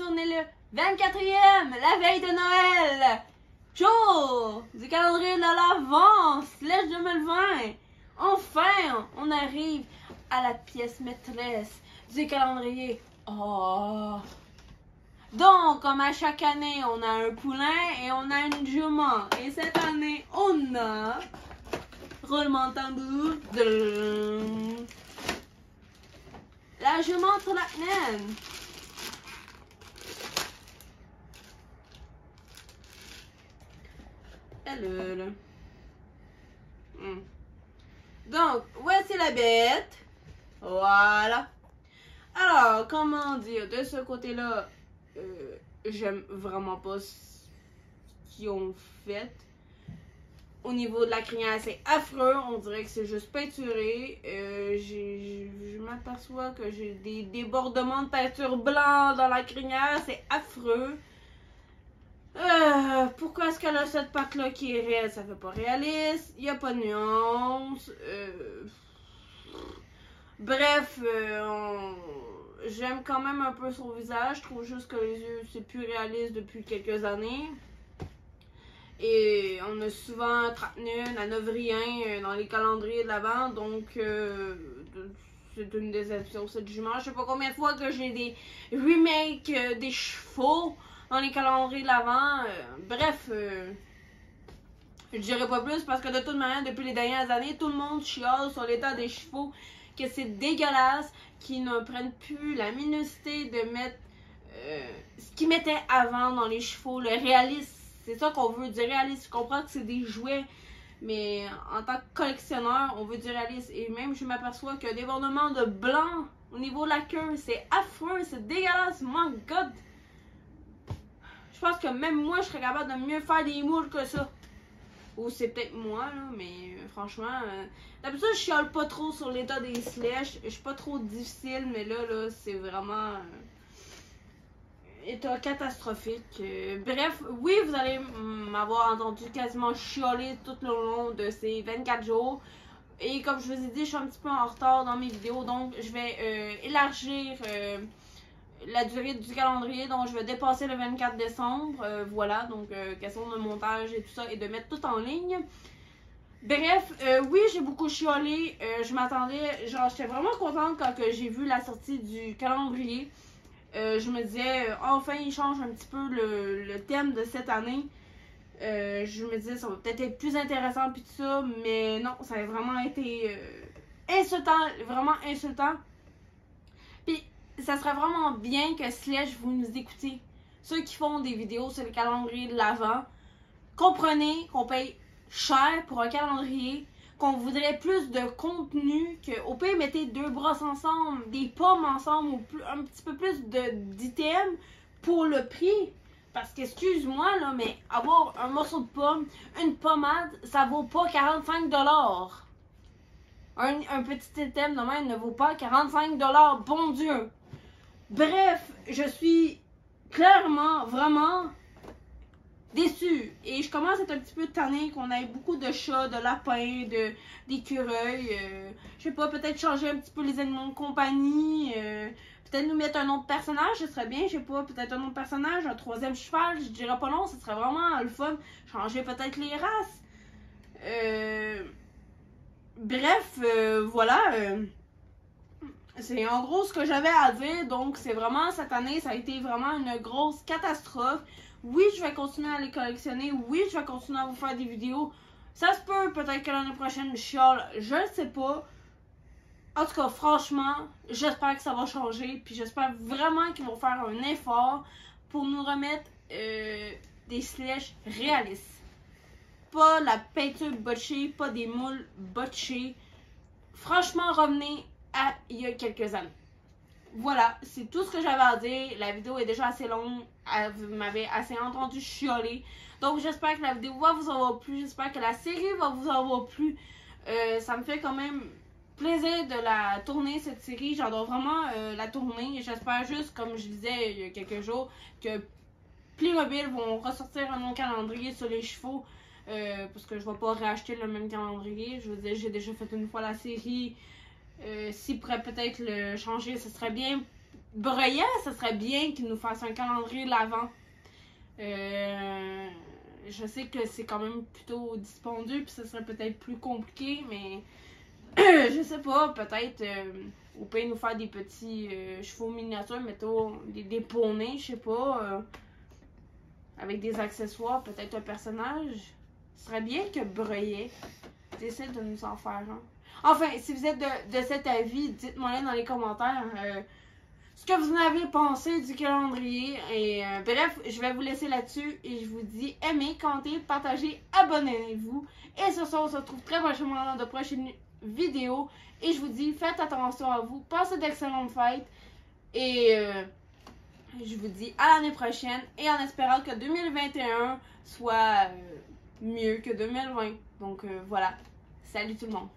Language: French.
on est le 24e, la veille de Noël. Jour du calendrier de l'Avent, Slash 2020. Enfin, on arrive à la pièce maîtresse du calendrier. Oh. Donc, comme à chaque année, on a un poulain et on a une jument. Et cette année, on a... Roulement de tambour. La jument pour la naine. Hello. Donc, voici la bête. Voilà. Alors, comment dire, de ce côté-là, j'aime vraiment pas ce qu'ils ont fait. Au niveau de la crinière, c'est affreux. On dirait que c'est juste peinturé. Je m'aperçois que j'ai des débordements de peinture blanc dans la crinière. C'est affreux. Pourquoi est-ce qu'elle a cette patte-là qui est réelle? Ça fait pas réaliste. Il n'y a pas de nuance. Bref, j'aime quand même un peu son visage. Je trouve juste que les yeux, c'est plus réaliste depuis quelques années. Et on a souvent 31 à 9 rien dans les calendriers de l'Avent, donc c'est une déception cette jument. Je sais pas combien de fois que j'ai des remakes des chevaux dans les calendriers de l'Avent. Bref, je dirais pas plus parce que de toute manière, depuis les dernières années, tout le monde chiale sur l'état des chevaux, que c'est dégueulasse, qu'ils ne prennent plus la minutité de mettre ce qu'ils mettaient avant dans les chevaux, le réalisme. C'est ça qu'on veut, du réalisme. Je comprends que c'est des jouets, mais en tant que collectionneur, on veut du réalisme. Et même, je m'aperçois qu'il y a des débordements de blanc au niveau de la queue. C'est affreux, c'est dégueulasse. My God! Je pense que même moi, je serais capable de mieux faire des moules que ça. Ou c'est peut-être moi, là, mais franchement... d'habitude, je chiale pas trop sur l'état des Slash. Je suis pas trop difficile, mais là c'est vraiment... état catastrophique. Bref, oui, vous allez m'avoir entendu quasiment chialer tout le long de ces 24 jours. Et comme je vous ai dit, je suis un petit peu en retard dans mes vidéos, donc je vais élargir la durée du calendrier. Donc je vais dépasser le 24 décembre. Voilà, donc question de montage et tout ça, et de mettre tout en ligne. Bref, oui, j'ai beaucoup chialé. Je m'attendais, genre, j'étais vraiment contente quand j'ai vu la sortie du calendrier. Je me disais, enfin, il change un petit peu le thème de cette année. Je me disais, ça va peut-être être plus intéressant, puis tout ça, mais non, ça a vraiment été insultant, vraiment insultant. Puis, ça serait vraiment bien que Slash, vous nous écoutez. Ceux qui font des vidéos sur le calendrier de l'Avent, comprenez qu'on paye cher pour un calendrier, qu'on voudrait plus de contenu, qu'au pire, mettez deux brosses ensemble, des pommes ensemble, ou un petit peu plus d'items pour le prix. Parce qu'excuse-moi, là, mais avoir un morceau de pomme, une pommade, ça vaut pas 45 $. Un petit item de même ne vaut pas 45 $, bon Dieu. Bref, je suis clairement, vraiment... déçue. Et je commence à être un petit peu tannée qu'on ait beaucoup de chats, de lapins, d'écureuils. Je sais pas, peut-être changer un petit peu les animaux de compagnie. Peut-être nous mettre un autre personnage, ce serait bien. Je sais pas, peut-être un autre personnage, un troisième cheval. Je dirais pas non, ce serait vraiment le fun. Changer peut-être les races. Bref, voilà. C'est en gros ce que j'avais à dire. Donc, c'est vraiment, cette année, ça a été vraiment une grosse catastrophe. Oui, je vais continuer à les collectionner. Oui, je vais continuer à vous faire des vidéos. Ça se peut, peut-être que l'année prochaine, je chiale. Je ne sais pas. En tout cas, franchement, j'espère que ça va changer. Puis j'espère vraiment qu'ils vont faire un effort pour nous remettre des Slash réalistes. Pas la peinture botchée, pas des moules botchés. Franchement, revenez à il y a quelques années. Voilà, c'est tout ce que j'avais à dire. La vidéo est déjà assez longue. Vous m'avez assez entendu chialer. Donc j'espère que la vidéo va vous avoir plu. J'espère que la série va vous avoir plu. Ça me fait quand même plaisir de la tourner, cette série. J'adore vraiment la tourner. J'espère juste, comme je disais il y a quelques jours, que Playmobil vont ressortir un autre calendrier sur les chevaux. Parce que je ne vais pas réacheter le même calendrier. Je veux dire, j'ai déjà fait une fois la série. S'ils pourraient peut-être le changer, ce serait bien. Breuillet, ça serait bien qu'il nous fasse un calendrier de l'Avent. Je sais que c'est quand même plutôt dispendieux, puis ça serait peut-être plus compliqué, mais je sais pas, peut-être ou peut nous faire des petits chevaux miniatures, mettons des poneys, je sais pas, avec des accessoires, peut-être un personnage. Ce serait bien que Breuillet décide de nous en faire un. Enfin, si vous êtes de cet avis, dites-moi dans les commentaires ce que vous en avez pensé du calendrier. Et bref, je vais vous laisser là-dessus et je vous dis aimez, commentez, partagez, abonnez-vous. Et ce soir, on se retrouve très prochainement dans de prochaines vidéos. Et je vous dis, faites attention à vous, passez d'excellentes fêtes. Et je vous dis à l'année prochaine. Et en espérant que 2021 soit mieux que 2020. Donc voilà. Salut tout le monde.